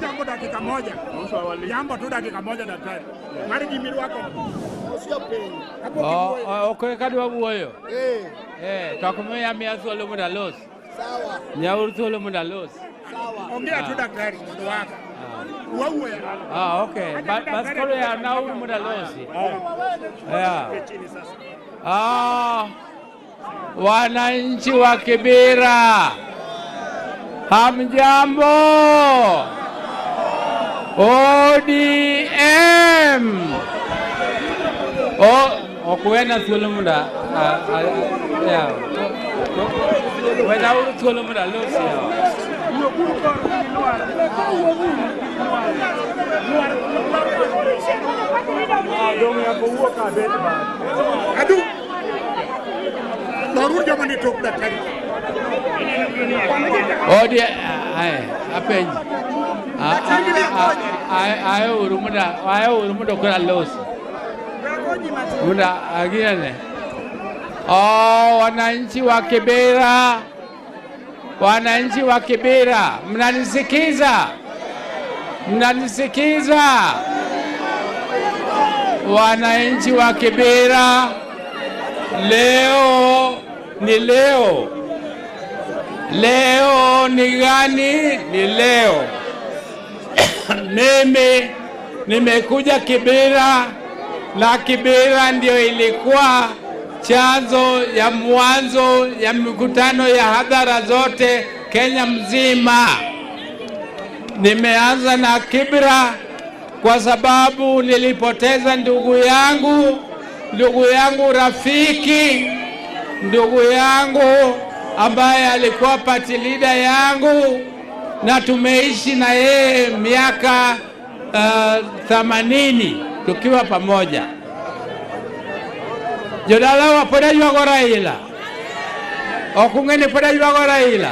jambo dakika moja. Jambo tu dakika moja daktari. Mari gimiru wako. Sio pengi. Okay, kadwa buoyo. Takume ya miazo lo muda los. Sawa. Nyauru lo muda los. Sawa. Ongea tu daktari ndo wako. Wewe. Okay. Bas kolo ya nauru muda los. Wananchi wa Kibera. Hamjambo. ODM. Okuwena thuolo muda. Wena uru thuolo muda losi. Adu. Baru jamani tok daktari. ODM apenji. Ayo urumuda kuna losi. Muda agine. Wananchi wa Kibera. Wananchi wa Kibera, mnanisikiza? Mnanisikiza? Wananchi wa Kibera, leo ni leo. Leo ni gani? Ni leo. Mimi nimekuja Kibera na Kibera ndio ilikuwa chanzo ya mwanzo ya mikutano ya hadhara zote Kenya mzima. Nimeanza na Kibera kwa sababu nilipoteza ndugu yangu rafiki, ndugu yangu ambaye alikuwa party leader yangu, na tumeishi na yeye miaka 80 tukiwa pamoja. Jodala wa poda yuago Raila. Okungeni poda yuago Raila.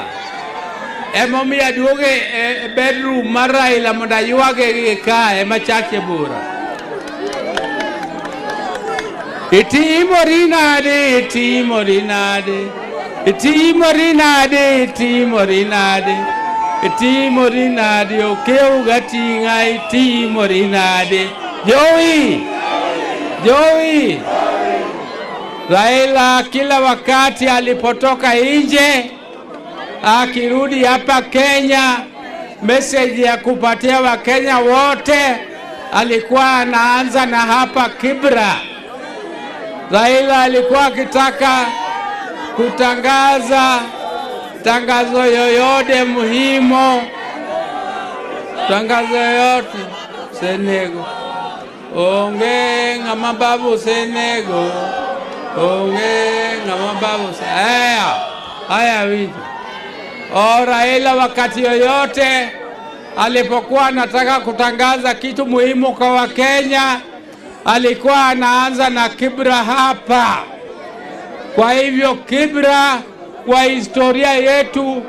Emomi aduoge bedroom mar Raila moda yuage ka ema chache bura. Itimorinade okeu gatinga itimorinade. Joey. Raila kila wakati alipotoka nje akirudi hapa Kenya, message ya kupatia Wakenya wote alikuwa anaanza na hapa Kibera. Raila alikuwa akitaka kutangaza tangazo yoyote muhimu, tangazo yoyote Senego onge ngamababu Senego onge ngamababu haya wiki. Raila wakati yoyote alipokuwa anataka kutangaza kitu muhimu kwa Wakenya alikuwa anaanza na Kibera hapa. Kwa hivyo Kibera kwa historia yetu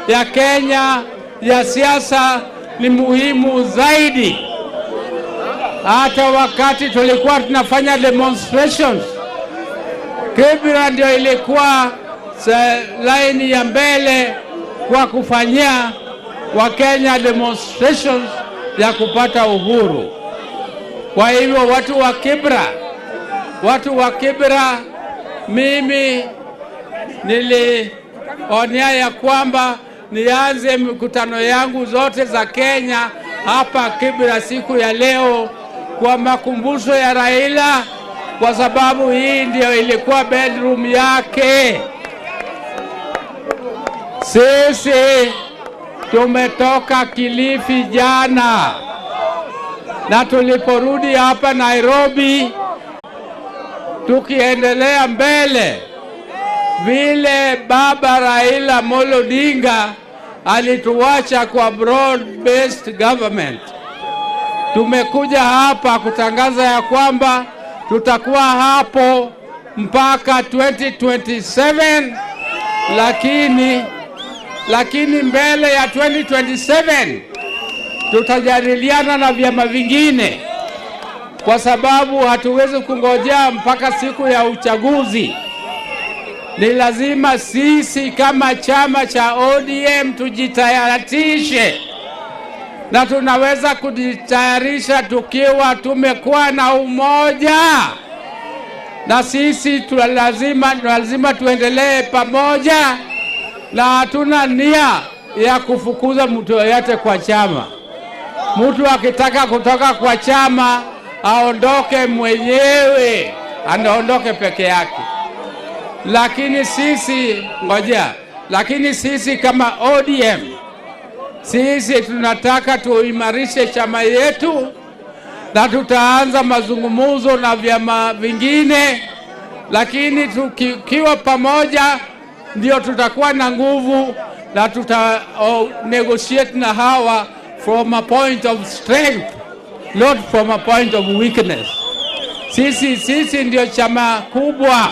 ya Kenya ya siasa ni muhimu zaidi. Hata wakati tulikuwa tunafanya demonstrations, Kibera ndio ilikuwa line ya mbele kwa kufanyia Wakenya demonstrations ya kupata uhuru. Kwa hivyo watu wa Kibera, mimi nilionea ya kwamba nianze mikutano yangu zote za Kenya hapa Kibera siku ya leo kwa makumbusho ya Raila, kwa sababu hii ndio ilikuwa bedroom yake. Sisi tumetoka Kilifi jana na tuliporudi hapa Nairobi, tukiendelea mbele vile baba Raila Amolo Odinga alituacha kwa broad based government, tumekuja hapa kutangaza ya kwamba tutakuwa hapo mpaka 2027, lakini mbele ya 2027 tutajadiliana na vyama vingine, kwa sababu hatuwezi kungojea mpaka siku ya uchaguzi. Ni lazima sisi kama chama cha ODM tujitayarishe na tunaweza kujitayarisha tukiwa tumekuwa na umoja, na sisi lazima tuendelee pamoja, na hatuna nia ya kufukuza mtu yoyote kwa chama. Mtu akitaka kutoka kwa chama aondoke mwenyewe, anaondoke peke yake. Lakini sisi kama ODM, sisi tunataka tuimarishe chama yetu, na tutaanza mazungumzo na vyama vingine, lakini tukiwa pamoja ndio tutakuwa na nguvu, na tuta negotiate na hawa from a point of strength, not from a point of weakness. Sisi ndio chama kubwa.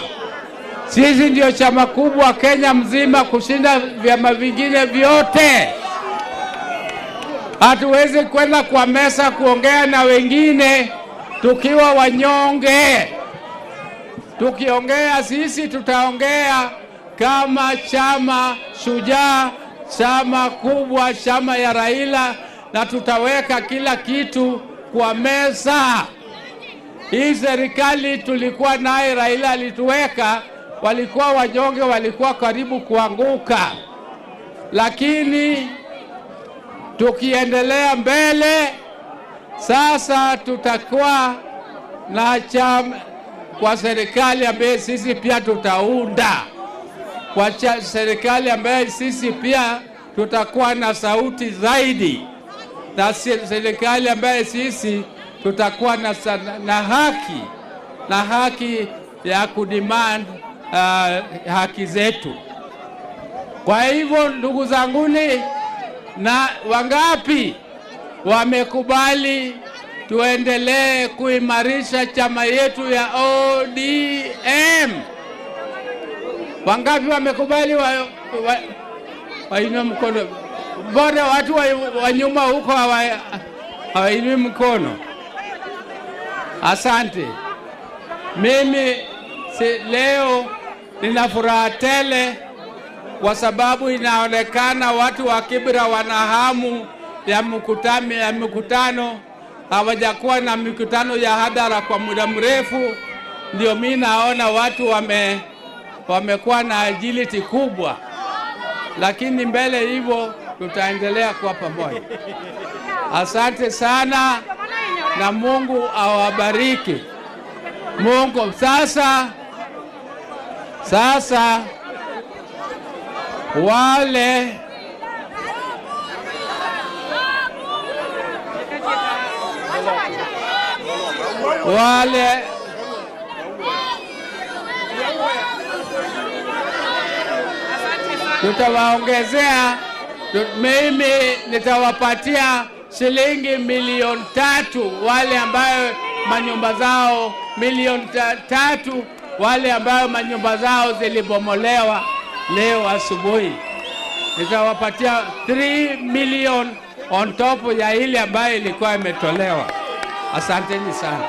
Sisi ndio chama kubwa Kenya mzima kushinda vyama vingine vyote. Hatuwezi kwenda kwa mesa kuongea na wengine tukiwa wanyonge. Tukiongea sisi tutaongea kama chama shujaa, chama kubwa, chama ya Raila, na tutaweka kila kitu kwa meza. Hii serikali tulikuwa naye, Raila alituweka, walikuwa wanyonge, walikuwa karibu kuanguka. Lakini tukiendelea mbele, sasa tutakuwa na chama kwa serikali ambaye sisi pia tutaunda. Kwa serikali ambaye sisi pia tutakuwa na sauti zaidi, na serikali ambaye sisi tutakuwa na haki ya kudemand haki zetu. Kwa hivyo ndugu zanguni, na wangapi wamekubali tuendelee kuimarisha chama yetu ya ODM? Wangapi wamekubali? Wainue mkono. Bora watu wa nyuma huko hawainui mkono. Asante. Mimi leo nina furaha tele kwa sababu inaonekana watu wa Kibra wana hamu ya mkutano. Hawajakuwa na mikutano ya hadhara kwa muda mrefu. Ndio mimi naona watu wamekuwa na agility kubwa, lakini mbele hivyo tutaendelea kwa pamoja. Asante sana na Mungu awabariki. Mungu sasa wale tutawaongezea, mimi nitawapatia shilingi milioni 3 wale ambayo manyumba zao, milioni 3 wale ambayo manyumba zao zilibomolewa leo asubuhi. Nitawapatia 3 million on top ya ile ambayo ilikuwa imetolewa. Asanteni sana.